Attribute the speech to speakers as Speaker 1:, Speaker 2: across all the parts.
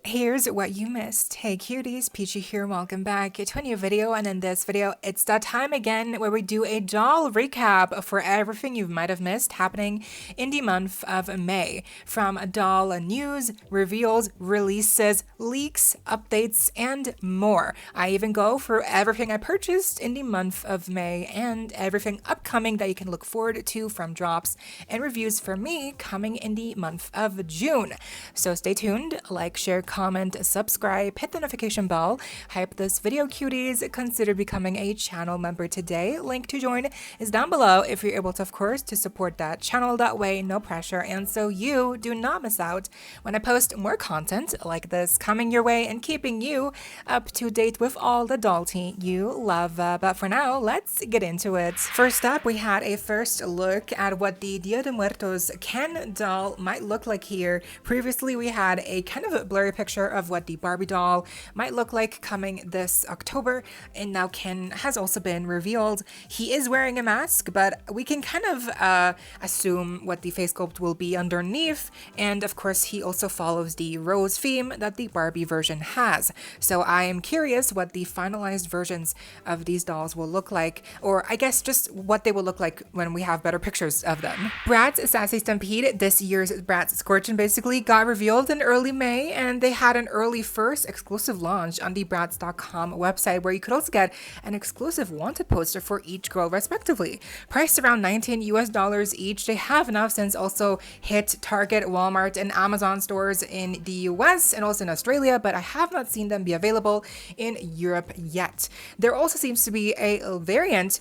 Speaker 1: Here's what you missed. Hey cuties, PeachY here, welcome back to a new video, and in this video, it's that time again where we do a doll recap for everything you might have missed happening in the month of May. From doll news, reveals, releases, leaks, updates, and more. I even go for everything I purchased in the month of May and everything upcoming that you can look forward to from drops and reviews from me coming in the month of June. So stay tuned, like, share, comment, subscribe, hit the notification bell, hype this video cuties, consider becoming a channel member today. Link to join is down below if you're able to, of course, to support that channel that way, no pressure, and so you do not miss out when I post more content like this coming your way and keeping you up to date with all the doll tea you love. But for now, let's get into it. First up, we had a first look at what the Dia de Muertos Ken doll might look like here. Previously, we had a kind of a blurry picture of what the Barbie doll might look like coming this October, and now Ken has also been revealed. He is wearing a mask, but we can kind of assume what the face sculpt will be underneath, and of course he also follows the rose theme that the Barbie version has. So I am curious what the finalized versions of these dolls will look like, or I guess just what they will look like when we have better pictures of them. Bratz Sassy Stampede, this year's Bratz Scorchin, basically got revealed in early May, and they had an early first exclusive launch on the Bratz.com website where you could also get an exclusive wanted poster for each girl respectively. Priced around $19 each, they have now since also hit Target, Walmart, and Amazon stores in the US and also in Australia, but I have not seen them be available in Europe yet. There also seems to be a variant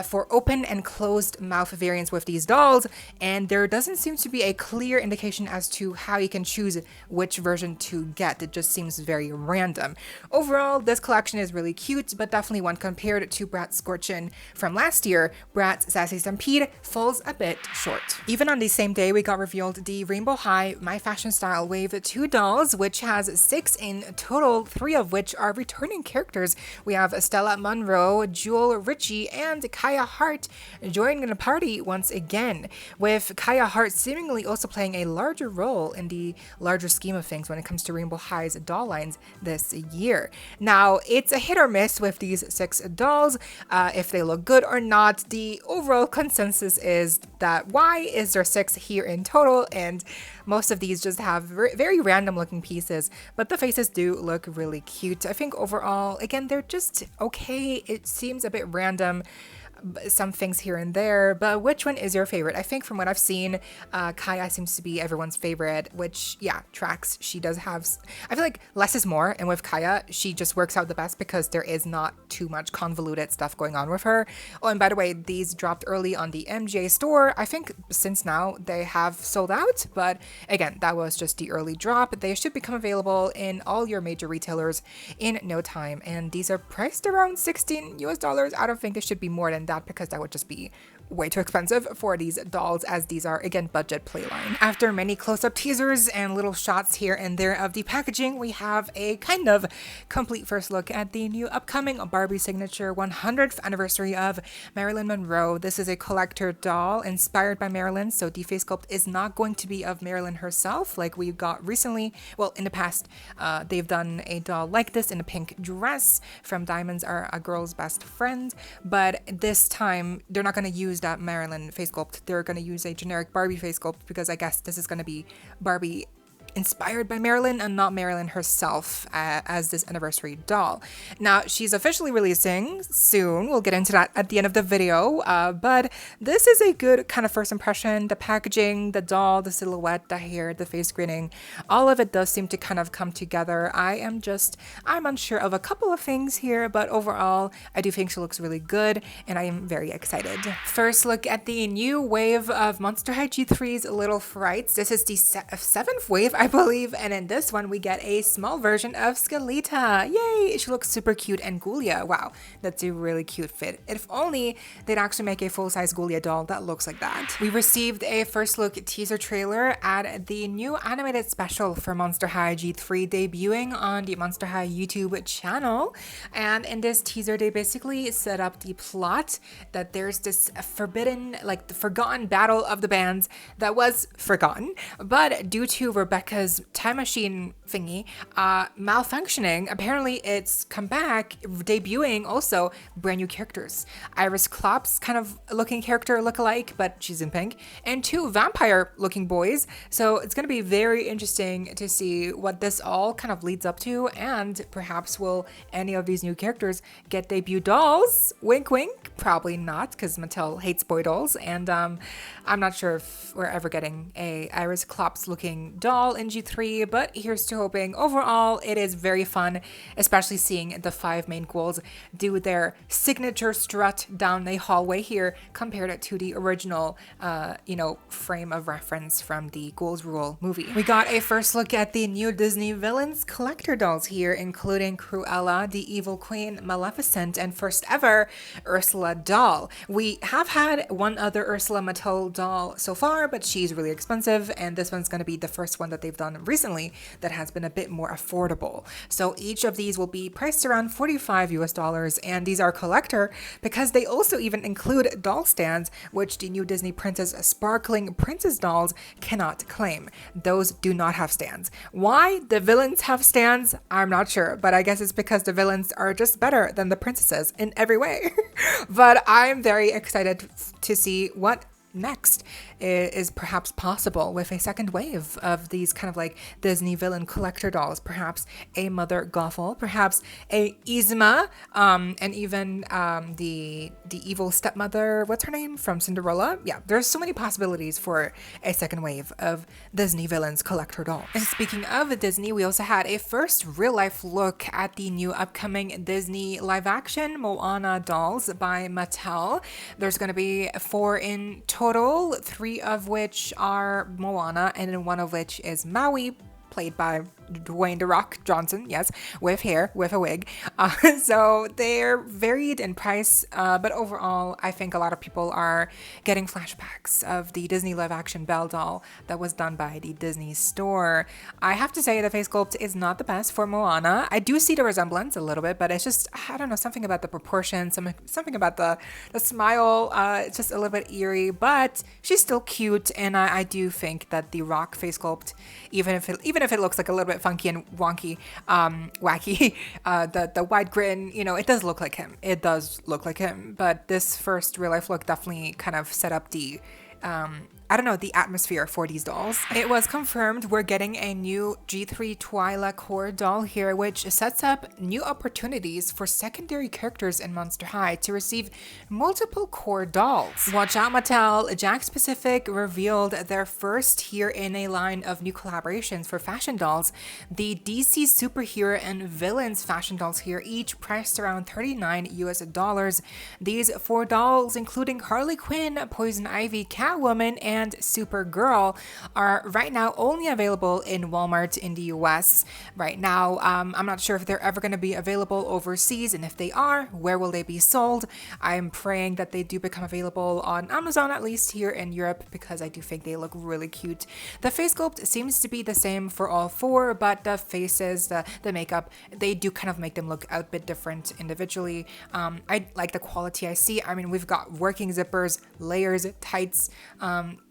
Speaker 1: for open and closed mouth variants with these dolls, and there doesn't seem to be a clear indication as to how you can choose which version to get. It just seems very random. Overall, this collection is really cute, but definitely when compared to Bratz Scorchin from last year, Bratz Sassy Stampede falls a bit short. Even on the same day, we got revealed the Rainbow High My Fashion Style Wave 2 dolls, which has 6 in total, 3 of which are returning characters. We have Stella Monroe, Jewel Richie, and Kaya Hart joining the party once again, with Kaya Hart seemingly also playing a larger role in the larger scheme of things when it comes to Rainbow High's doll lines this year. Now, it's a hit or miss with these 6 dolls, if they look good or not. The overall consensus is that why is there 6 here in total, and most of these just have very random looking pieces, but the faces do look really cute. I think overall, again, they're just okay. It seems a bit random, some things here and there, but which one is your favorite? I think from what I've seen, Kaya seems to be everyone's favorite, which, yeah, tracks. She does have, I feel like less is more, and with Kaya, she just works out the best because there is not too much convoluted stuff going on with her. Oh, and by the way, these dropped early on the MJ store. I think since now they have sold out, but again, that was just the early drop. They should become available in all your major retailers in no time, and these are priced around $16. I don't think it should be more than that, because that would just be way too expensive for these dolls, as these are, again, budget playline. After many close-up teasers and little shots here and there of the packaging, we have a kind of complete first look at the new upcoming Barbie signature 100th anniversary of Marilyn Monroe. This is a collector doll inspired by Marilyn, so the face sculpt is not going to be of Marilyn herself like we got recently. Well, in the past, they've done a doll like this in a pink dress from Diamonds Are a Girl's Best Friend, but this time they're not going to use that Marilyn face sculpt. They're going to use a generic Barbie face sculpt, because I guess this is going to be Barbie inspired by Marilyn and not Marilyn herself as this anniversary doll. Now, she's officially releasing soon. We'll get into that at the end of the video, but this is a good kind of first impression. The packaging, the doll, the silhouette, the hair, the face screening, all of it does seem to kind of come together. I'm unsure of a couple of things here, but overall, I do think she looks really good, and I am very excited. First, look at the new wave of Monster High G3's Little Frights. This is the 7th wave, I believe, and in this one we get a small version of Skeleta. Yay! She looks super cute, and Ghoulia, wow, that's a really cute fit. If only they'd actually make a full-size Ghoulia doll that looks like that. We received a first look teaser trailer at the new animated special for Monster High G3 debuting on the Monster High YouTube channel, and in this teaser they basically set up the plot that there's this forbidden, like the forgotten battle of the bands that was forgotten, but due to Rebecca because Time Machine thingy malfunctioning. Apparently it's come back, debuting also brand new characters. Iris Klopp's kind of looking character look-alike, but she's in pink, and 2 vampire looking boys. So it's going to be very interesting to see what this all kind of leads up to, and perhaps will any of these new characters get debut dolls? Wink wink. Probably not, because Mattel hates boy dolls, and I'm not sure if we're ever getting a Iris Klopp's looking doll in G3, but here's to hoping. Overall, it is very fun, especially seeing the 5 main ghouls do their signature strut down the hallway here compared it to the original, frame of reference from the Ghouls Rule movie. We got a first look at the new Disney villains collector dolls here, including Cruella, the Evil Queen, Maleficent, and first ever Ursula doll. We have had one other Ursula Mattel doll so far, but she's really expensive, and this one's going to be the first one that they've done recently that has been a bit more affordable. So each of these will be priced around $45 and these are collector because they also even include doll stands, which the new Disney Princess Sparkling Princess dolls cannot claim. Those do not have stands. Why the villains have stands, I'm not sure, but I guess it's because the villains are just better than the princesses in every way. But I'm very excited to see what next is perhaps possible with a second wave of these kind of like Disney villain collector dolls. Perhaps a Mother Gothel, perhaps a Yzma, and even the evil stepmother, what's her name, from Cinderella. Yeah, there's so many possibilities for a second wave of Disney villains collector dolls. And speaking of Disney, we also had a first real life look at the new upcoming Disney live action Moana dolls by Mattel. There's going to be 4 in total, 3 of which are Moana, and then 1 of which is Maui, played by Dwayne "The Rock" Johnson, yes, with hair, with a wig. So they're varied in price, but overall, I think a lot of people are getting flashbacks of the Disney live-action Belle doll that was done by the Disney Store. I have to say the face sculpt is not the best for Moana. I do see the resemblance a little bit, but it's just, I don't know, something about the proportions, something about the smile. It's just a little bit eerie, but she's still cute, and I do think that the Rock face sculpt, even if it looks like a little bit funky and wonky, wacky, the wide grin, it does look like him. It does look like him. But this first real life look definitely kind of set up the the atmosphere for these dolls. It was confirmed we're getting a new G3 Twyla core doll here, which sets up new opportunities for secondary characters in Monster High to receive multiple core dolls. Watch out, Mattel. Jakks Pacific revealed their first here in a line of new collaborations for fashion dolls. The DC superhero and villains fashion dolls here, each priced around $39. These 4 dolls, including Harley Quinn, Poison Ivy, Catwoman, and Supergirl, are right now only available in Walmart in the US. Right now, I'm not sure if they're ever going to be available overseas, and if they are, where will they be sold? I'm praying that they do become available on Amazon, at least here in Europe, because I do think they look really cute. The face sculpt seems to be the same for all 4, but the faces, the makeup, they do kind of make them look a bit different individually. I like the quality I see. I mean, we've got working zippers, layers, tights.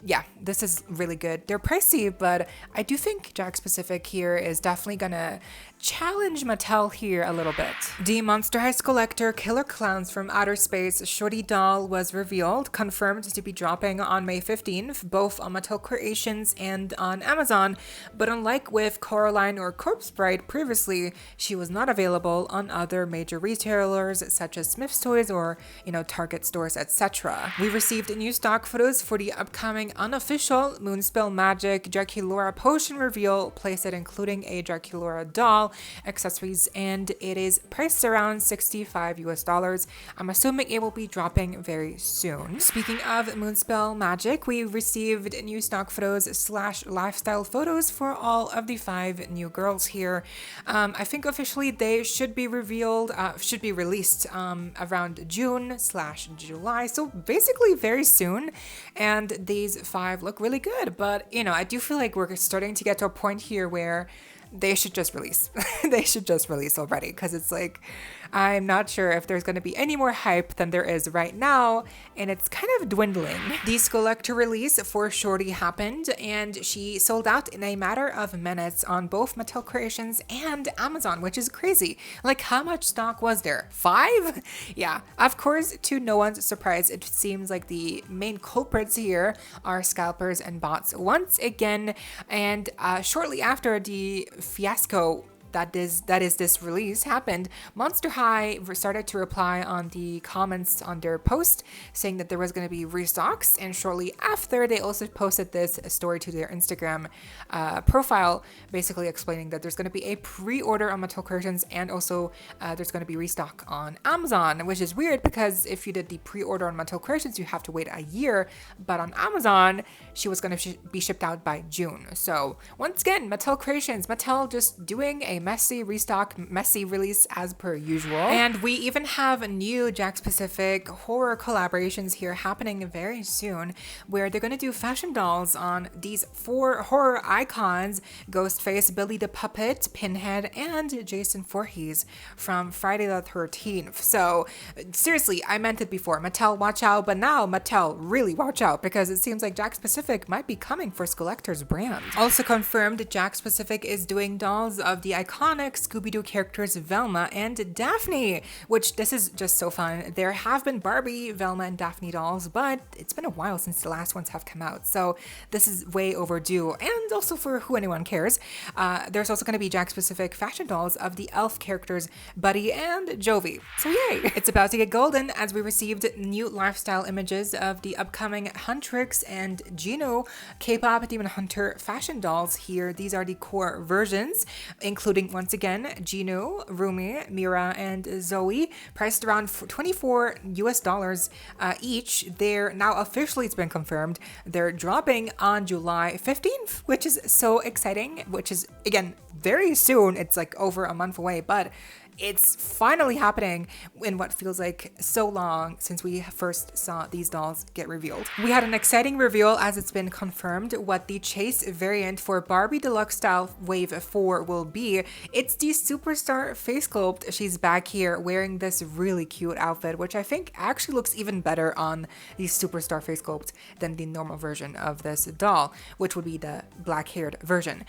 Speaker 1: Yeah, this is really good. They're pricey, but I do think Jakks Pacific here is definitely gonna challenge Mattel here a little bit. The Monster High collector Killer Klowns from Outer Space Shorty doll was revealed, confirmed to be dropping on May 15th, both on Mattel Creations and on Amazon. But unlike with Coraline or Corpse Bride previously, she was not available on other major retailers such as Smith's Toys or, Target stores, etc. We received new stock photos for the upcoming unofficial Moonspell Magic Draculaura potion reveal, playset including a Draculaura doll, accessories, and it is priced around $65. I'm assuming it will be dropping very soon. Speaking of Moonspell Magic, we received new stock photos / lifestyle photos for all of the 5 new girls here. I think officially they should be released around June / July, so basically very soon. And these 5 look really good, but I do feel like we're starting to get to a point here where they should just release. They should just release already, because it's like, I'm not sure if there's going to be any more hype than there is right now, and it's kind of dwindling. The Schoollector release for Shorty happened, and she sold out in a matter of minutes on both Mattel Creations and Amazon, which is crazy. Like, how much stock was there? 5? Yeah, of course, to no one's surprise, it seems like the main culprits here are scalpers and bots once again, and shortly after the fiasco that is this release happened, Monster High started to reply on the comments on their post saying that there was going to be restocks, and shortly after they also posted this story to their Instagram profile, basically explaining that there's going to be a pre-order on Mattel Creations, and also there's going to be restock on Amazon, which is weird because if you did the pre-order on Mattel Creations, you have to wait a year, but on Amazon, she was going to be shipped out by June. So once again, Mattel Creations, Mattel just doing a messy restock, messy release as per usual. And we even have new Jakks Pacific horror collaborations here happening very soon, where they're going to do fashion dolls on these 4 horror icons: Ghostface, Billy the Puppet, Pinhead, and Jason Voorhees from Friday the 13th. So seriously, I meant it before. Mattel, watch out. But now Mattel, really watch out, because it seems like Jakks Pacific might be coming for Schoollector's brand. Also confirmed, Jakks Pacific is doing dolls of the iconic Scooby-Doo characters Velma and Daphne, which this is just so fun. There have been Barbie, Velma, and Daphne dolls, but it's been a while since the last ones have come out, so this is way overdue. And also, for who anyone cares, there's also going to be Jakks Pacific fashion dolls of the elf characters Buddy and Jovi. So yay! It's about to get golden as we received new lifestyle images of the upcoming Hunrix and Gino K-pop Demon Hunter fashion dolls here. These are the core versions, including once again Gino, Rumi, Mira, and Zoe, priced around $24 each. They're now officially, it's been confirmed, they're dropping on July 15th, which is so exciting, which is again very soon. It's like over a month away, but it's finally happening in what feels like so long since we first saw these dolls get revealed. We had an exciting reveal as it's been confirmed what the Chase variant for Barbie Deluxe Style Wave 4 will be. It's the Superstar face sculpt. She's back here wearing this really cute outfit, which I think actually looks even better on the Superstar face sculpt than the normal version of this doll, which would be the black-haired version.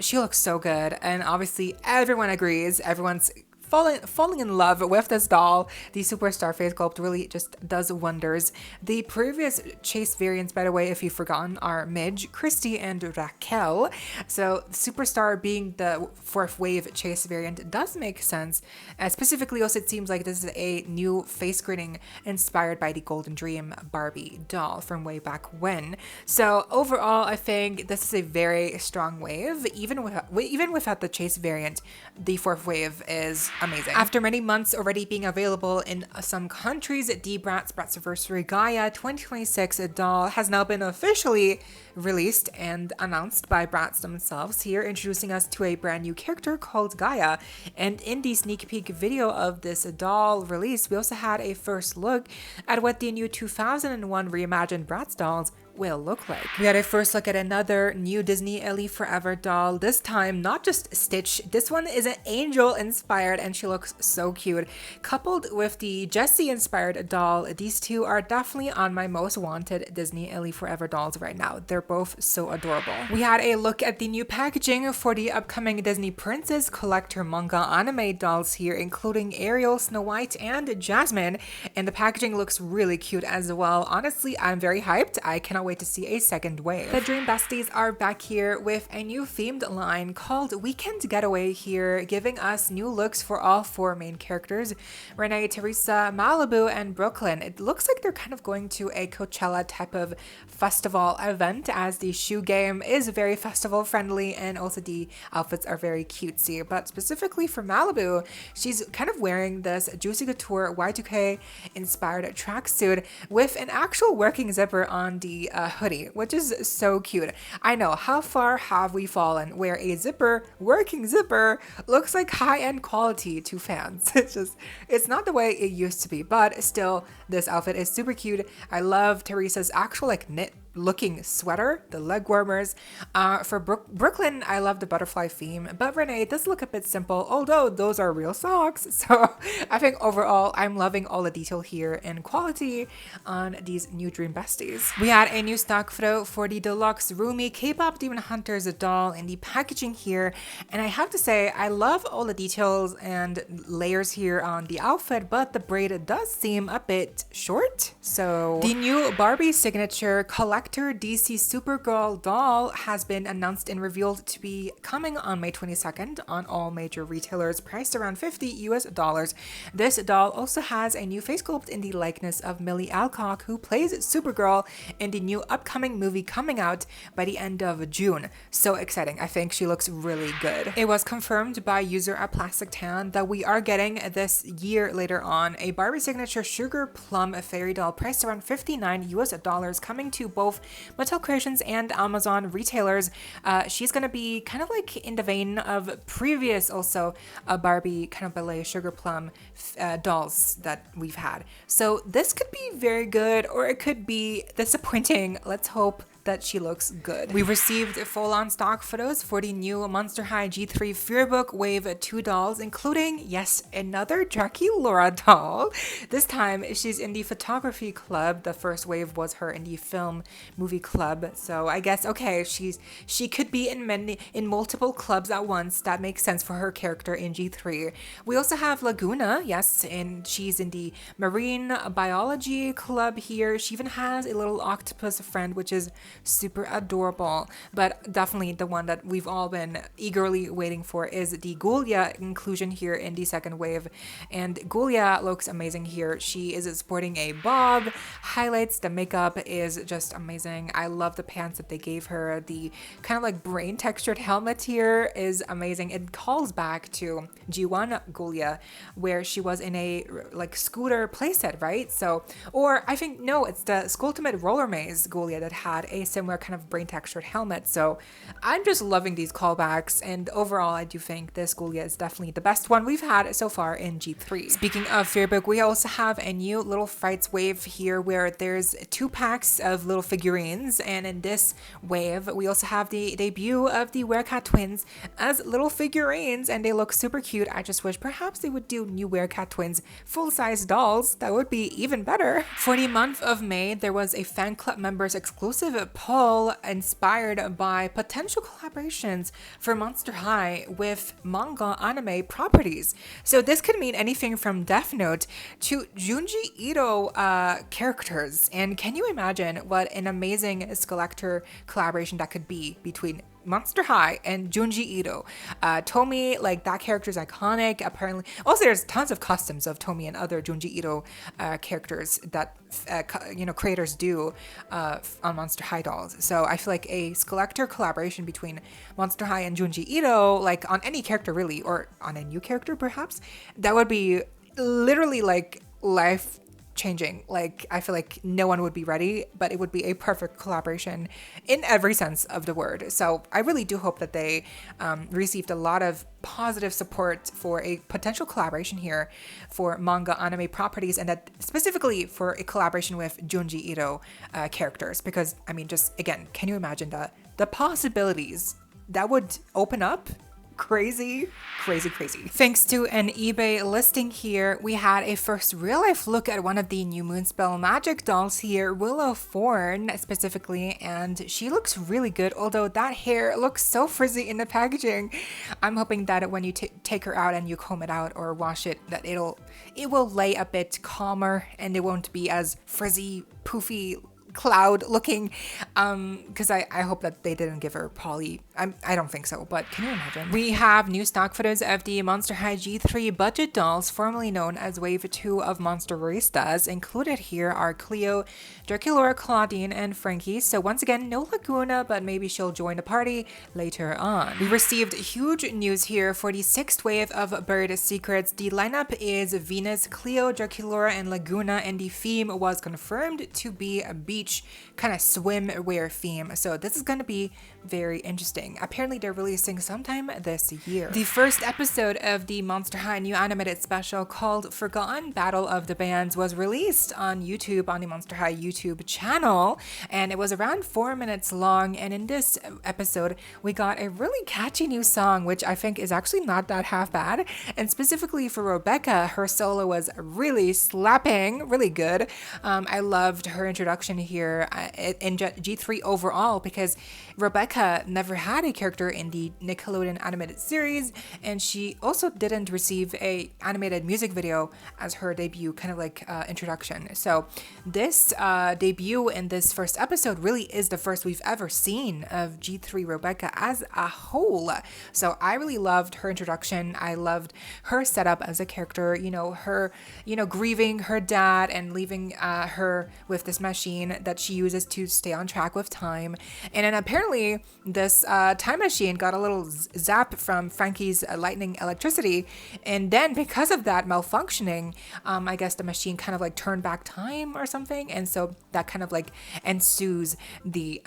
Speaker 1: She looks so good, and obviously everyone agrees. Everyone's falling in love with this doll. The Superstar face sculpt really just does wonders. The previous Chase variants, by the way, if you've forgotten, are Midge, Christy, and Raquel. So Superstar being the 4th wave Chase variant does make sense. Specifically, also, it seems like this is a new face screening inspired by the Golden Dream Barbie doll from way back when. So overall, I think this is a very strong wave. Even without the Chase variant, the 4th wave is amazing. After many months already being available in some countries, the Bratz Bratziversary Gaia 2026 doll has now been officially released and announced by Bratz themselves here, introducing us to a brand new character called Gaia. And in the sneak peek video of this doll release, we also had a first look at what the new 2001 reimagined Bratz dolls will look like. We had a first look at another new Disney Ellie Forever doll, this time not just Stitch. This one is an angel inspired and she looks so cute. Coupled with the Jessie inspired doll, these two are definitely on my most wanted Disney Ellie Forever dolls right now. They're both so adorable. We had a look at the new packaging for the upcoming Disney Princess Collector manga anime dolls here, including Ariel, Snow White, and Jasmine, and the packaging looks really cute as well. Honestly, I'm very hyped. I cannot wait to see a second wave. The Dream Besties are back here with a new themed line called Weekend Getaway here, giving us new looks for all 4 main characters, Renee, Teresa, Malibu, and Brooklyn. It looks like they're kind of going to a Coachella type of festival event, as the shoe game is very festival friendly and also the outfits are very cutesy. But specifically for Malibu, she's kind of wearing this Juicy Couture Y2K inspired tracksuit with an actual working zipper on the hoodie, which is so cute. I know, how far have we fallen where a working zipper looks like high-end quality to fans? It's not the way it used to be, but still, this outfit is super cute. I love Teresa's actual like knit looking sweater, the leg warmers. For Brooklyn, I love the butterfly theme, but Renee does look a bit simple, although those are real socks. So I think overall, I'm loving all the detail here and quality on these new Dream Besties. We had a new stock photo for the deluxe roomy K-pop Demon Hunters doll in the packaging here, and I have to say, I love all the details and layers here on the outfit, but the braid does seem a bit short. So the new Barbie signature collector DC Supergirl doll has been announced and revealed to be coming on May 22nd on all major retailers, priced around $50 US. This doll also has a new face sculpt in the likeness of Millie Alcock, who plays Supergirl in the new upcoming movie coming out by the end of June. So exciting. I think she looks really good. It was confirmed by user at Plastic Tan that we are getting this year later on a Barbie signature Sugar Plum fairy doll priced around $59 US, coming to both Mattel Creations and Amazon retailers. She's gonna be kind of like in the vein of previous also Barbie kind of ballet Sugar Plum dolls that we've had. So this could be very good, or it could be disappointing. Let's hope that she looks good. We received full-on stock photos for the new Monster High G3 Fearbook Wave 2 dolls, including, yes, another Jackie Laura doll. This time, she's in the photography club. The first wave was her in the film movie club. So I guess, okay, she could be in multiple clubs at once. That makes sense for her character in G3. We also have Laguna, yes, and she's in the marine biology club here. She even has a little octopus friend, which is super adorable, but definitely the one that we've all been eagerly waiting for is the Ghoulia inclusion here in the second wave. And Ghoulia looks amazing here. She is sporting a bob, highlights, the makeup is just amazing. I love the pants that they gave her. The kind of like brain textured helmet here is amazing. It calls back to G1 Ghoulia, where she was in a like scooter playset, right? So, or I think, no, it's the Skulltimate Roller Maze Ghoulia that had a similar kind of brain textured helmet. So I'm just loving these callbacks, and overall I do think this Ghoulia is definitely the best one we've had so far in G3. Speaking of Fearbook, we also have a new Little Frights wave here where there's 2 packs of little figurines, and in this wave we also have the debut of the Werecat twins as little figurines, and they look super cute. I just wish perhaps they would do new Werecat twins full-size dolls. That would be even better. For the month of May, there was a fan club members exclusive poll inspired by potential collaborations for Monster High with manga anime properties. So this could mean anything from Death Note to Junji Ito characters. And can you imagine what an amazing Skeletor collaboration that could be between Monster High and Junji Ito? Tomi, like that character is iconic. Apparently, also there's tons of customs of Tomi and other Junji Ito characters that creators do on Monster High dolls. So I feel like a Skeletor collaboration between Monster High and Junji Ito, like on any character really, or on a new character perhaps, that would be literally like life changing. Like I feel like no one would be ready, but it would be a perfect collaboration in every sense of the word. So I really do hope that they received a lot of positive support for a potential collaboration here for manga anime properties, and that specifically for a collaboration with Junji Ito characters, because I mean, just again, can you imagine the possibilities that would open up? Crazy. Thanks to an eBay listing here, we had a first real life look at one of the new Moonspell Magic dolls here, Willow Thorn specifically, and she looks really good, although that hair looks so frizzy in the packaging. I'm hoping that when you take her out and you comb it out or wash it, that it will lay a bit calmer and it won't be as frizzy, poofy, cloud looking, because I hope that they didn't give her poly. I don't think so, but can you imagine? We have new stock photos of the Monster High G3 budget dolls, formerly known as Wave 2 of Monsteristas. Included here are Cleo, Draculaura, Claudine, and Frankie. So once again, no Laguna, but maybe she'll join the party later on. We received huge news here for the 6th wave of Buried Secrets. The lineup is Venus, Cleo, Draculaura, and Laguna, and the theme was confirmed to be a beach kind of swimwear theme. So this is going to be very interesting. releasing. Apparently they're releasing sometime this year. The first episode of the Monster High new animated special called Forgotten Battle of the Bands was released on YouTube, on the Monster High YouTube channel, and it was around 4 minutes long. And in this episode we got a really catchy new song, which I think is actually not that half bad. And specifically for Rebecca, her solo was really slapping, really good. I loved her introduction here in G3 overall, because Rebecca never had a character in the Nickelodeon animated series, and she also didn't receive a animated music video as her debut kind of like introduction. So this debut in this first episode really is the first we've ever seen of G3 Rebecca as a whole. So I really loved her introduction. I loved her setup as a character, her, grieving her dad and leaving her with this machine that she uses to stay on track with time. And then apparently this time machine got a little zap from Frankie's lightning electricity, and then because of that malfunctioning, I guess the machine kind of like turned back time or something, and so that kind of like ensues the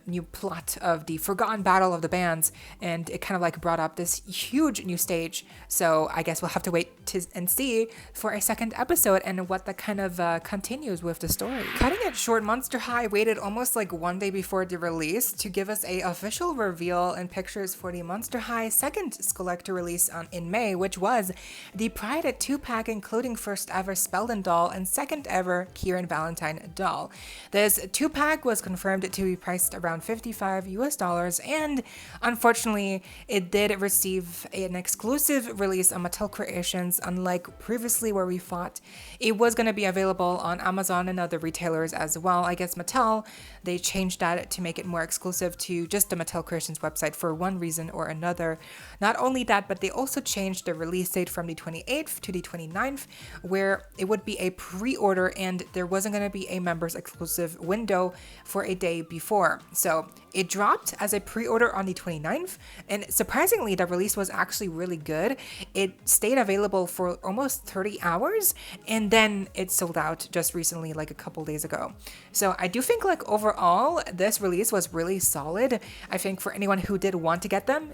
Speaker 1: new plot of the Forgotten Battle of the Bands, and it kind of like brought up this huge new stage. So I guess we'll have to wait and see for a second episode and what that kind of continues with the story. Cutting it short, Monster High waited almost like one day before the release to give us a official reveal and pictures for the Monster High second Collector release in May, which was the Pride at 2-pack, including first ever Spelden doll and second ever Kieran Valentine doll. This 2-pack was confirmed to be priced around $55 and unfortunately it did receive an exclusive release on Mattel Creations, unlike previously where we thought it was going to be available on Amazon and other retailers as well. I guess Mattel, they changed that to make it more exclusive to just the Mattel Creations website for one reason or another. Not only that, but they also changed the release date from the 28th to the 29th, where it would be a pre-order and there wasn't going to be a members exclusive window for a day before. So it dropped as a pre-order on the 29th, and surprisingly the release was actually really good. It stayed available for almost 30 hours and then it sold out just recently, like a couple days ago. So I do think like overall this release was really solid. I think for anyone who did want to get them,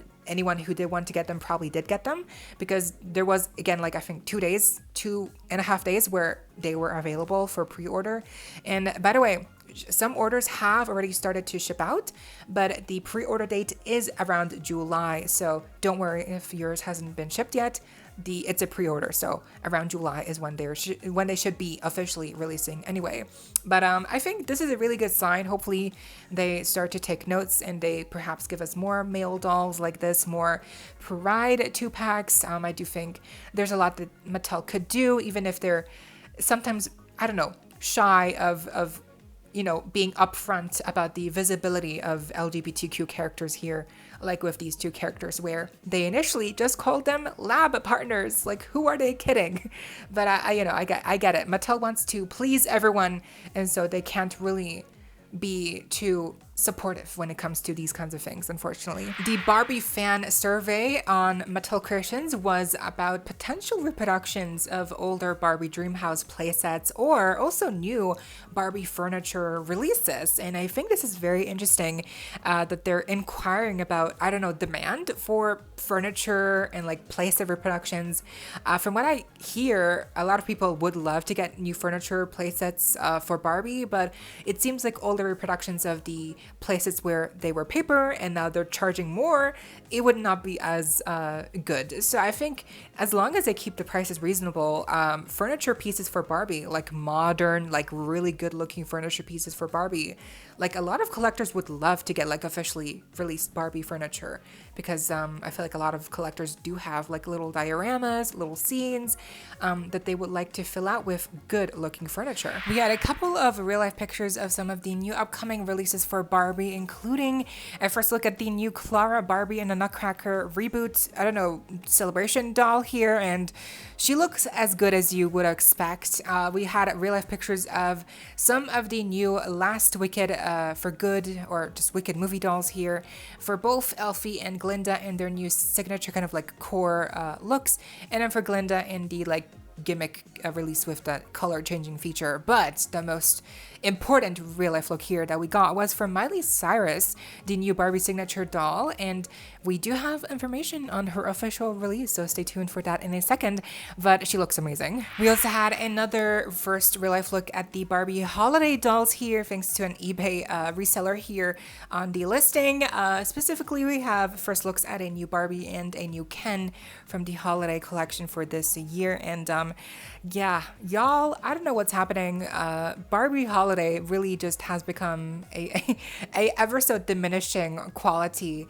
Speaker 1: probably did get them, because there was, again, like I think 2.5 days where they were available for pre-order. And by the way, some orders have already started to ship out, but the pre-order date is around July, so don't worry if yours hasn't been shipped yet. It's a pre-order, so around July is when they should be officially releasing anyway. But I think this is a really good sign. Hopefully they start to take notes and they perhaps give us more male dolls like this, more Pride 2-packs. I do think there's a lot that Mattel could do, even if they're sometimes, I don't know, shy of being upfront about the visibility of LGBTQ characters here, like with these two characters where they initially just called them lab partners. Like, who are they kidding? But I get it. Mattel wants to please everyone, and so they can't really be too supportive when it comes to these kinds of things, unfortunately. The Barbie fan survey on Mattel Creations was about potential reproductions of older Barbie Dreamhouse playsets or also new Barbie furniture releases. And I think this is very interesting that they're inquiring about, I don't know, demand for furniture and like playset reproductions. From what I hear, a lot of people would love to get new furniture playsets for Barbie, but it seems like older reproductions of the places where they were paper and now they're charging more, it would not be as good. So I think as long as they keep the prices reasonable, furniture pieces for Barbie, like modern, like really good looking furniture pieces for Barbie, like a lot of collectors would love to get like officially released Barbie furniture, because I feel like a lot of collectors do have like little dioramas, little scenes that they would like to fill out with good looking furniture. We had a couple of real life pictures of some of the new upcoming releases for Barbie, including a first look at the new Clara Barbie and the Nutcracker reboot, I don't know, celebration doll here, and she looks as good as you would expect. We had real life pictures of some of the new Last Wicked for Good, or just Wicked movie dolls here for both Elfie and Glinda in their new signature kind of like core looks, and then for Glinda in the like gimmick release with that color changing feature. But the most important real life look here that we got was from Miley Cyrus, the new Barbie signature doll, and we do have information on her official release, so stay tuned for that in a second, but she looks amazing. We also had another first real life look at the Barbie holiday dolls here, thanks to an eBay reseller here on the listing. Specifically, we have first looks at a new Barbie and a new Ken from the holiday collection for this year, and yeah, y'all, I don't know what's happening. Barbie holiday really just has become a ever so diminishing quality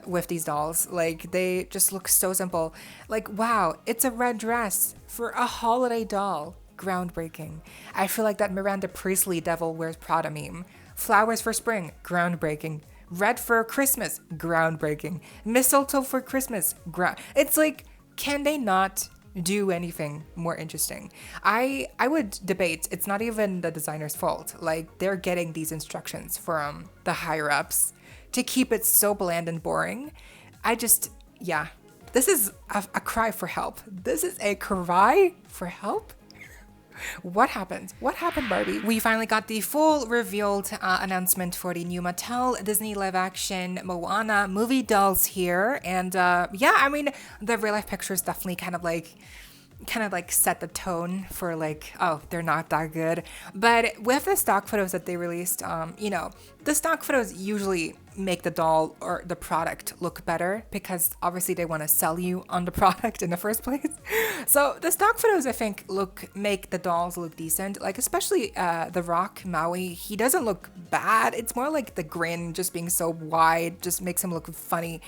Speaker 1: with these dolls. Like, they just look so simple. Like, wow, it's a red dress for a holiday doll. Groundbreaking. I feel like that Miranda Priestley Devil Wears Prada meme. Flowers for spring. Groundbreaking. Red for Christmas. Groundbreaking. Mistletoe for Christmas. It's like, can they not do anything more interesting? I would debate it's not even the designer's fault. Like, they're getting these instructions from the higher ups to keep it so bland and boring. Yeah, this is a cry for help. This is a cry for help. What happened? What happened, Barbie? We finally got the full revealed announcement for the new Mattel Disney live-action Moana movie dolls here, and yeah, I mean, the real-life pictures definitely kind of like set the tone for like, oh, they're not that good. But with the stock photos that they released, you know, the stock photos usually make the doll or the product look better because obviously they want to sell you on the product in the first place. So the stock photos, I think, make the dolls look decent. Like, especially The Rock, Maui, he doesn't look bad. It's more like the grin just being so wide just makes him look funny.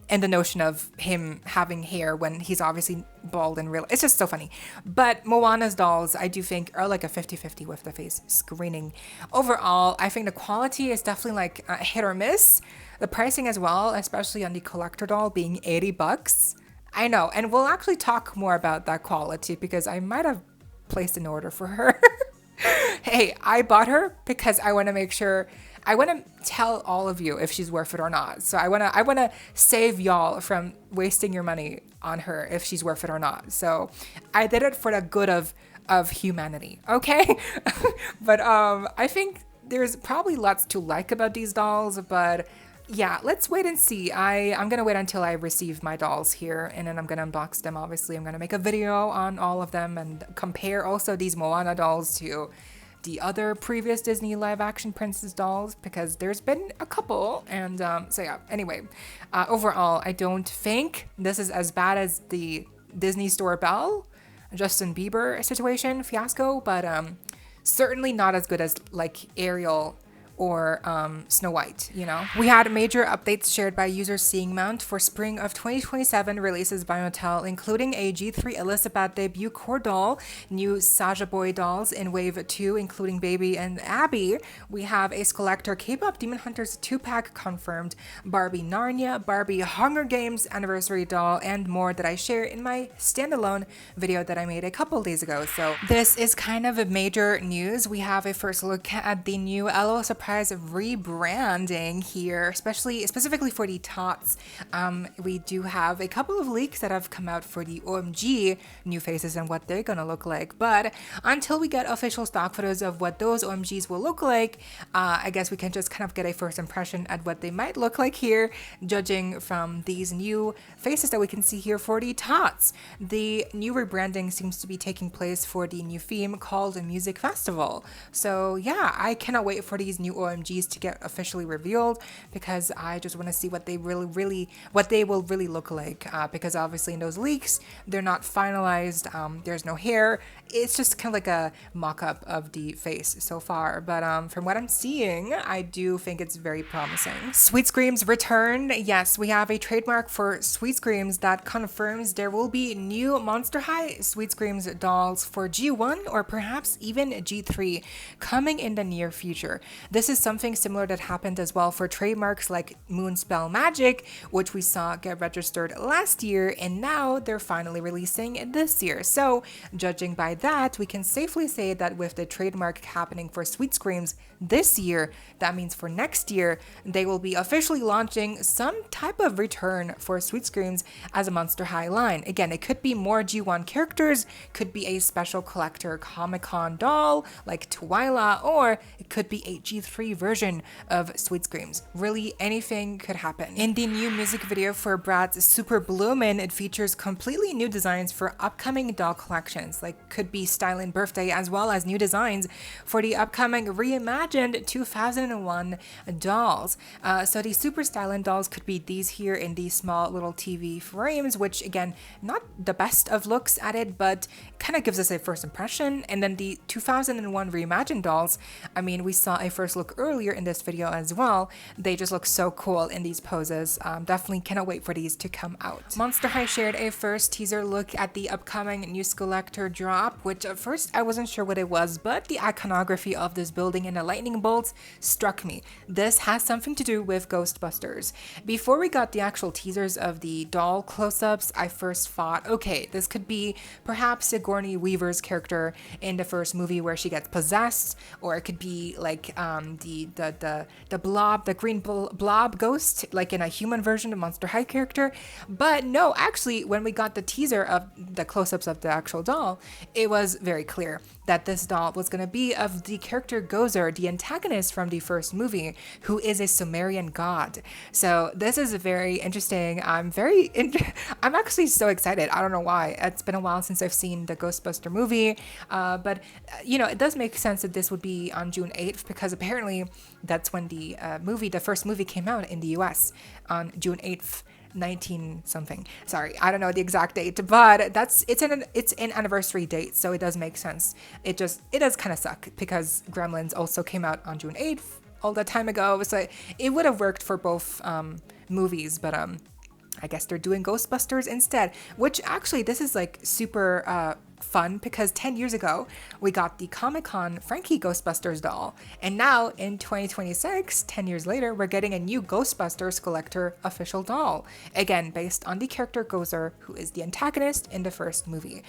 Speaker 1: And the notion of him having hair when he's obviously bald in real, it's just so funny. But Moana's dolls, I do think, are like a 50-50 with the face screening. Overall, I think the quality is definitely like hit or miss. The pricing as well, especially on the collector doll being $80. I know, and we'll actually talk more about that quality because I might have placed an order for her. Hey, I bought her because I want to make sure, I want to tell all of you if she's worth it or not. So I want to save y'all from wasting your money on her if she's worth it or not. So I did it for the good of humanity, okay? But I think there's probably lots to like about these dolls, but yeah, let's wait and see. I'm gonna wait until I receive my dolls here, and then I'm gonna unbox them. Obviously, I'm gonna make a video on all of them and compare also these Moana dolls to the other previous Disney live action princess dolls, because there's been a couple, and so yeah, anyway, overall, I don't think this is as bad as the Disney Store Belle Justin Bieber situation fiasco, but certainly not as good as like Ariel or Snow White, you know? We had major updates shared by user Seeing Mount for spring of 2027 releases by Mattel, including a G3 Elizabeth debut core doll, new Saja Boy dolls in Wave 2, including Baby and Abby. We have Ace Collector K-Pop Demon Hunters 2-pack confirmed, Barbie Narnia, Barbie Hunger Games anniversary doll, and more that I share in my standalone video that I made a couple days ago. So this is kind of a major news. We have a first look at the new LO Surprise rebranding here, specifically for the tots. We do have a couple of leaks that have come out for the OMG new faces and what they're gonna look like, but until we get official stock photos of what those OMGs will look like, I guess we can just kind of get a first impression at what they might look like here, judging from these new faces that we can see here for the tots. The new rebranding seems to be taking place for the new theme called Music Festival. So yeah, I cannot wait for these new OMGs to get officially revealed, because I just want to see what they will really look like, because obviously in those leaks they're not finalized. There's no hair. It's just kind of like a mock-up of the face so far, but from what I'm seeing, I do think it's very promising. Sweet Screams return. Yes, we have a trademark for Sweet Screams that confirms there will be new Monster High Sweet Screams dolls for G1 or perhaps even G3 coming in the near future. This This is something similar that happened as well for trademarks like Moonspell Magic, which we saw get registered last year, and now they're finally releasing this year. So judging by that, we can safely say that with the trademark happening for Sweet Screams this year, that means for next year, they will be officially launching some type of return for Sweet Screams as a Monster High line. Again, it could be more G1 characters, could be a special collector Comic-Con doll like Twyla, or it could be a G3 version of Sweet Screams. Really, anything could happen. In the new music video for Bratz Super Bloomin', it features completely new designs for upcoming doll collections, like could be Stylin' Birthday, as well as new designs for the upcoming reimagined 2001 dolls. So the Super Stylin' dolls could be these here in these small little TV frames, which again, not the best of looks at it, but kind of gives us a first impression. And then the 2001 reimagined dolls, I mean, we saw a first look earlier in this video as well. They just look so cool in these poses. Definitely cannot wait for these to come out. Monster High shared a first teaser look at the upcoming new Collector drop, which at first I wasn't sure what it was, but the iconography of this building and the lightning bolts struck me. This has something to do with Ghostbusters. Before we got the actual teasers of the doll close-ups, I first thought, okay, this could be perhaps Sigourney Weaver's character in the first movie where she gets possessed, or it could be like the blob, the green blob ghost, like in a human version of Monster High character. But no, actually, when we got the teaser of the close-ups of the actual doll, it was very clear that this doll was going to be of the character Gozer, the antagonist from the first movie, who is a Sumerian god. So this is very interesting. I'm actually so excited. I don't know why. It's been a while since I've seen the Ghostbuster movie, but you know, it does make sense that this would be on June 8th, because apparently that's when the first movie came out in the US on June 8th. 19 something. Sorry, I don't know the exact date, but it's an anniversary date, so it does make sense. It does kind of suck because Gremlins also came out on June 8th all that time ago, so it would have worked for both movies, but I guess they're doing Ghostbusters instead, which actually this is like super fun because 10 years ago we got the Comic-Con Frankie Ghostbusters doll, and now in 2026, 10 years later, we're getting a new Ghostbusters Collector official doll, again based on the character Gozer, who is the antagonist in the first movie.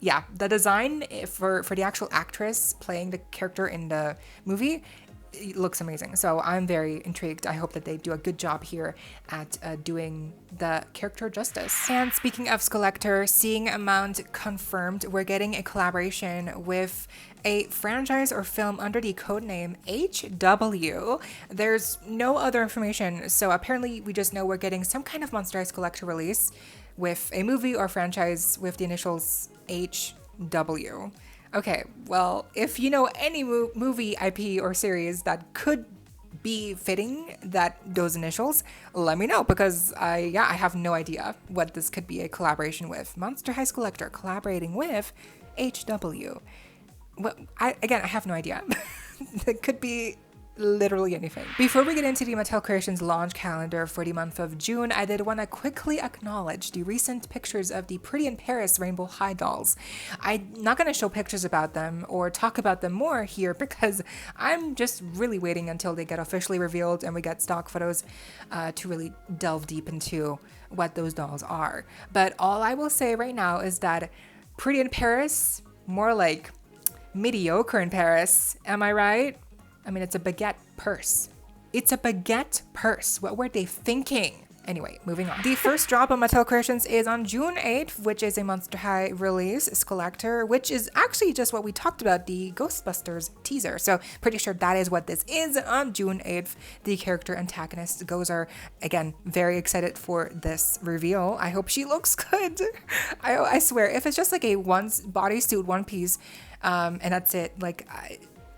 Speaker 1: Yeah, the design for the actual actress playing the character in the movie, it looks amazing. So I'm very intrigued. I hope that they do a good job here at doing the character justice. And speaking of Collector, seeing amount confirmed, we're getting a collaboration with a franchise or film under the codename HW. There's no other information, so apparently we just know we're getting some kind of Monster High Collector release with a movie or franchise with the initials HW. Okay, well, if you know any movie IP or series that could be fitting those initials, let me know, because I have no idea what this could be a collaboration with. Monster High Collector collaborating with HW. Well, I have no idea. It could be literally anything. Before we get into the Mattel Creations launch calendar for the month of June, I did want to quickly acknowledge the recent pictures of the Pretty in Paris Rainbow High dolls. I'm not going to show pictures about them or talk about them more here because I'm just really waiting until they get officially revealed and we get stock photos to really delve deep into what those dolls are. But all I will say right now is that Pretty in Paris, more like mediocre in Paris, am I right? I mean, it's a baguette purse. It's a baguette purse. What were they thinking? Anyway, moving on. The first drop on Mattel Creations is on June 8th, which is a Monster High release, Collector, which is actually just what we talked about, the Ghostbusters teaser. So pretty sure that is what this is on June 8th. The character antagonist Gozer. Again, very excited for this reveal. I hope she looks good. I swear, if it's just like a bodysuit one piece, and that's it, like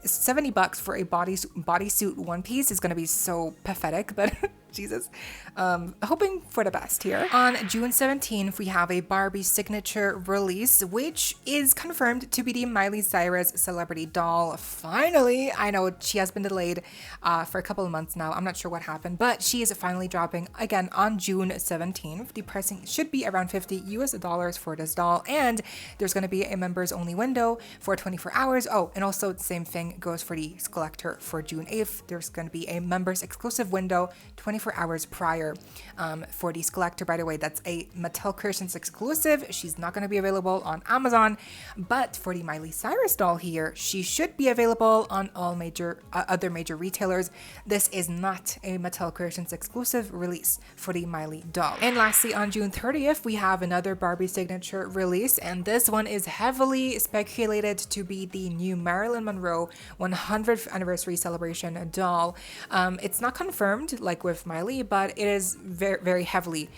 Speaker 1: $70 for a bodysuit one piece is going to be so pathetic, but Jesus. Hoping for the best here. On June 17th, we have a Barbie signature release, which is confirmed to be the Miley Cyrus celebrity doll. Finally, I know she has been delayed for a couple of months now. I'm not sure what happened, but she is finally dropping again on June 17th. The pricing should be around $50 for this doll, and there's going to be a members only window for 24 hours. Oh, and also the same thing goes for the collector for June 8th. There's going to be a members exclusive window 24 hours prior for the collector. By the way, that's a Mattel Creations exclusive. She's not going to be available on Amazon, but for the Miley Cyrus doll here, she should be available on all major other major retailers. This is not a Mattel Creations exclusive release for the Miley doll. And lastly, on June 30th, we have another Barbie signature release, and this one is heavily speculated to be the new Marilyn Monroe 100th anniversary celebration doll. It's not confirmed like with Miley, but it is very, very heavily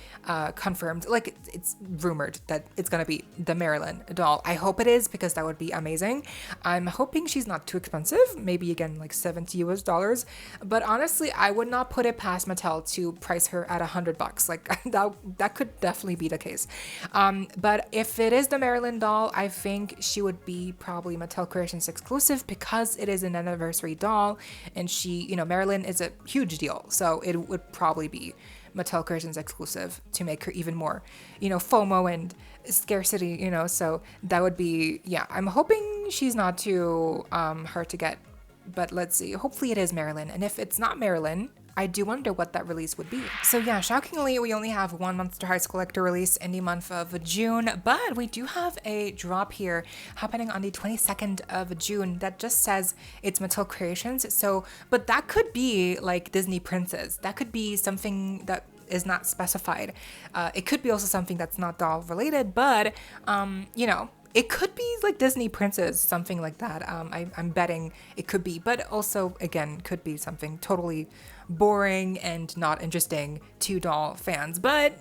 Speaker 1: confirmed. Like it's rumored that it's gonna be the Marilyn doll. I hope it is, because that would be amazing. I'm hoping she's not too expensive, maybe again like $70, but honestly, I would not put it past Mattel to price her at $100. Like that could definitely be the case. But if it is the Marilyn doll, I think she would be probably Mattel Creations exclusive, because it is an anniversary doll, and she, you know, Marilyn is a huge deal, so it would probably be Mattel Creations exclusive to make her even more, you know, FOMO and scarcity, you know, so that would be, yeah, I'm hoping she's not too hard to get, but let's see. Hopefully it is Marilyn, and if it's not Marilyn, I do wonder what that release would be. So yeah, shockingly, we only have one Monster High Collector release in the month of June, but we do have a drop here happening on the 22nd of June that just says it's Mattel Creations. So, but that could be like Disney Princess. That could be something that is not specified. It could be also something that's not doll related, but you know, it could be like Disney Princess, something like that. I'm betting it could be, but also, again, could be something totally boring and not interesting to doll fans. But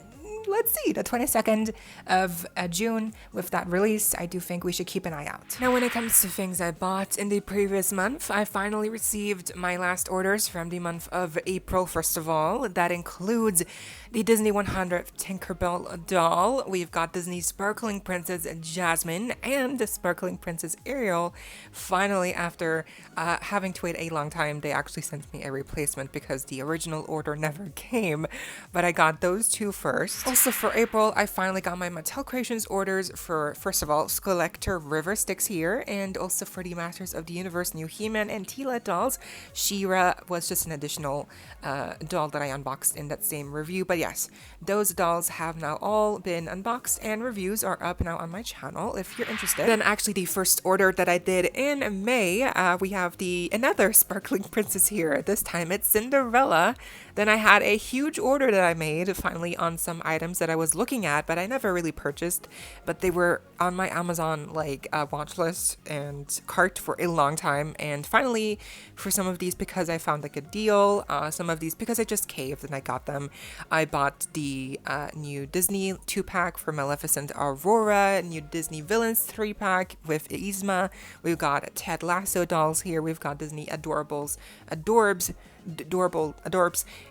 Speaker 1: let's see, the 22nd of June with that release, I do think we should keep an eye out. Now, when it comes to things I bought in the previous month, I finally received my last orders from the month of April, first of all. That includes the Disney 100th Tinkerbell doll. We've got Disney Sparkling Princess Jasmine and the Sparkling Princess Ariel. Finally, after having to wait a long time, they actually sent me a replacement because the original order never came, but I got those two first. Also for April, I finally got my Mattel Creations orders for, first of all, Collector River Sticks here, and also for the Masters of the Universe new He-Man and Tila dolls. She-Ra was just an additional doll that I unboxed in that same review, but yes, those dolls have now all been unboxed and reviews are up now on my channel if you're interested. Then actually the first order that I did in May, we have another Sparkling Princess here. This time it's Cinderella. Then I had a huge order that I made finally on some items that I was looking at, but I never really purchased, but they were on my Amazon like watch list and cart for a long time. And finally, for some of these, because I found like a deal, some of these because I just caved and I got them, I bought the new Disney 2-pack for Maleficent Aurora, new Disney Villains 3-pack with Yzma. We've got Ted Lasso dolls here. We've got Disney Adorbs,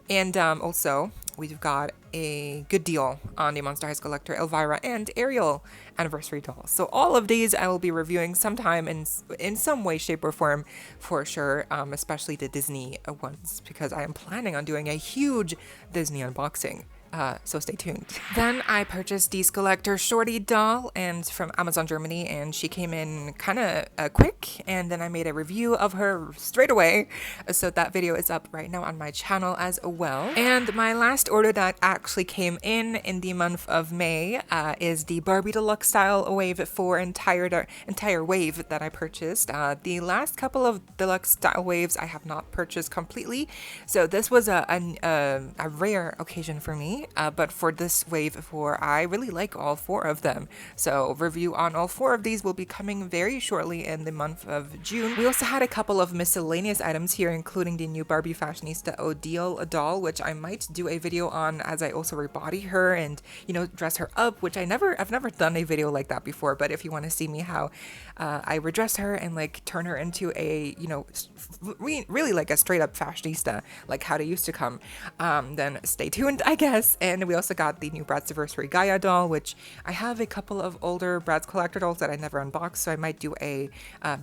Speaker 1: and also we've got a good deal on the Monster High Collector Elvira and Ariel anniversary dolls. So all of these I will be reviewing sometime in some way, shape, or form for sure, especially the Disney ones, because I am planning on doing a huge Disney unboxing. So stay tuned. Then I purchased the Collector Shorty doll and from Amazon Germany, and she came in kind of quick, and then I made a review of her straight away, so that video is up right now on my channel as well. And my last order that actually came in the month of May is the Barbie Deluxe Style Wave 4 entire wave that I purchased. The last couple of Deluxe Style Waves I have not purchased completely, so this was a rare occasion for me me, but for this wave 4, I really like all 4 of them. So review on all 4 of these will be coming very shortly in the month of June. We also had a couple of miscellaneous items here, including the new Barbie fashionista Odile doll, which I might do a video on as I also rebody her and, you know, dress her up, which I've never done a video like that before. But if you want to see me how I redress her and like turn her into a, you know, really like a straight up fashionista, like how they used to come, then stay tuned, I guess. And we also got the new Bratz Anniversary Gaia doll, which I have a couple of older Bratz collector dolls that I never unboxed, so I might do a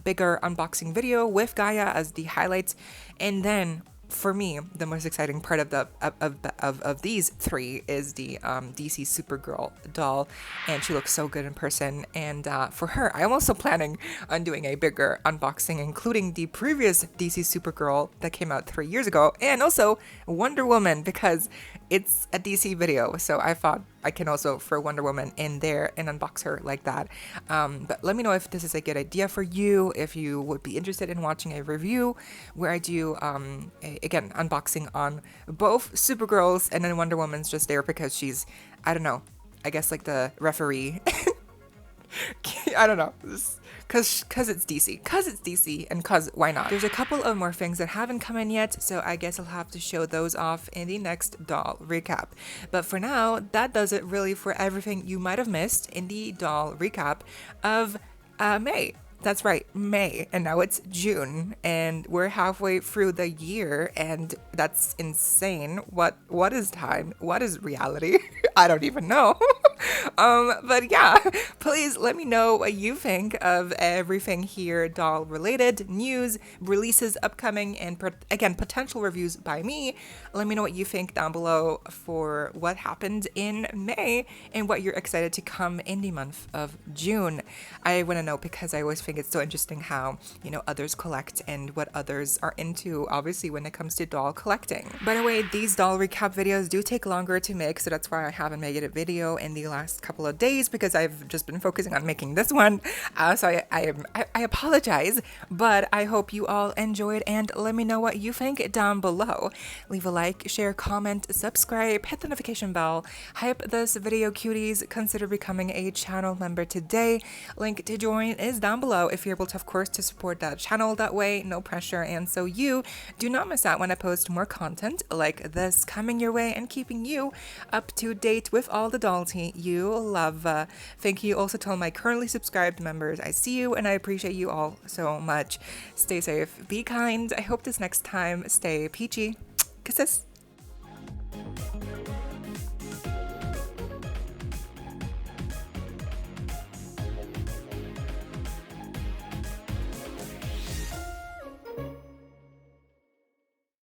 Speaker 1: bigger unboxing video with Gaia as the highlights. And then for me, the most exciting part of these 3 is the DC Supergirl doll, and she looks so good in person. And for her, I'm also planning on doing a bigger unboxing, including the previous DC Supergirl that came out 3 years ago, and also Wonder Woman, because it's a DC video, so I thought I can also throw Wonder Woman in there and unbox her like that. But let me know if this is a good idea for you, if you would be interested in watching a review where I do, again, unboxing on both Supergirls, and then Wonder Woman's just there because she's, I don't know, I guess like the referee. I don't know, cause it's DC, and cause why not? There's a couple of more things that haven't come in yet, so I guess I'll have to show those off in the next doll recap. But for now, that does it really for everything you might have missed in the doll recap of May. That's right, May, and now it's June, and we're halfway through the year, and that's insane. What is time? What is reality? I don't even know. But yeah, please let me know what you think of everything here doll related, news, releases upcoming, and again, potential reviews by me. Let me know what you think down below for what happened in May and what you're excited to come in the month of June. I want to know because I always think it's so interesting how, you know, others collect and what others are into, obviously, when it comes to doll collecting. By the way, these doll recap videos do take longer to make, so that's why I haven't made a video in the last couple of days, because I've just been focusing on making this one. So I apologize, but I hope you all enjoyed, and let me know what you think down below. Leave a like, share, comment, subscribe, hit the notification bell, hype this video, cuties. Consider becoming a channel member today. Link to join is down below if you're able to, of course, to support that channel that way, no pressure, and so you do not miss out when I post more content like this coming your way and keeping you up to date with all the doll tea you love. Thank you also to all my currently subscribed members. I see you and I appreciate you all so much. Stay safe, be kind. I hope this next time stay peachy. Kisses.